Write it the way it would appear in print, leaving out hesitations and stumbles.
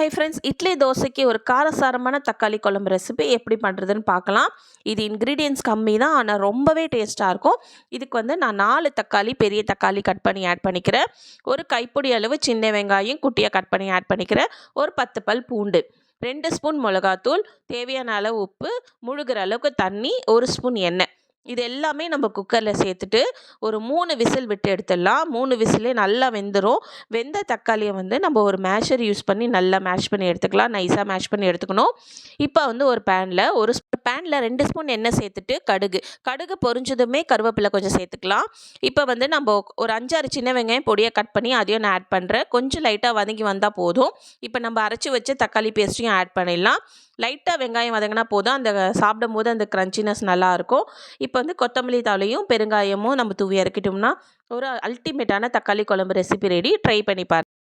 Hi friends, idli தோசைக்கு ஒரு காரசாரமான தக்காளி குழம்பு ரெசிபி எப்படி பண்ணுறதுன்னு பார்க்கலாம். இது இன்க்ரீடியன்ட்ஸ் கம்மி தான், ஆனால் ரொம்பவே டேஸ்ட்டாக இருக்கும். இதுக்கு நான் 4 தக்காளி, பெரிய தக்காளி கட் பண்ணி ஆட் பண்ணிக்கிறேன். ஒரு கைப்பிடி அளவு சின்ன வெங்காயம் குட்டியாக கட் பண்ணி ஆட் பண்ணிக்கிறேன். ஒரு 10 பல் பூண்டு, 2 ஸ்பூன் மிளகாத்தூள், தேவையான அளவு உப்பு, முழுகிற அளவுக்கு தண்ணி, 1 ஸ்பூன் எண்ணெய். இது எல்லாமே நம்ம குக்கரில் சேர்த்துட்டு ஒரு 3 விசில் விட்டு எடுத்துடலாம். 3 விசிலே நல்லா வெந்துடும். வெந்த தக்காளியை நம்ம ஒரு மேஷர் யூஸ் பண்ணி நல்லா மேஷ் பண்ணி எடுத்துக்கலாம். நைஸாக மேஷ் பண்ணி எடுத்துக்கணும். இப்போ ஒரு பேனில் 2 ஸ்பூன் எண்ணெய் சேர்த்துட்டு கடுகு பொரிஞ்சதுமே கருவேப்பிலை கொஞ்சம் சேர்த்துக்கலாம். இப்போ நம்ம ஒரு 5-6 சின்ன வெங்காயம் பொடியாக கட் பண்ணி அதையும் நான் ஆட் பண்ணுறேன். கொஞ்சம் லைட்டாக வதங்கி வந்தால் போதும். இப்போ நம்ம அரைச்சி வச்ச தக்காளி பேஸ்ட்டையும் ஆட் பண்ணிடலாம். லைட்டாக வெங்காயம் வதங்கினா போதும், அந்த சாப்பிடும் போது அந்த க்ரன்ச்சினஸ் நல்லாயிருக்கும். இப்போ கொத்தமல்லி தழையும் பெருங்காயமும் நம்ம தூவி இறக்கிட்டோம்னா ஒரு அல்டிமேட்டான தக்காளி குழம்பு ரெசிபி ரெடி. ட்ரை பண்ணி பாருங்கள்.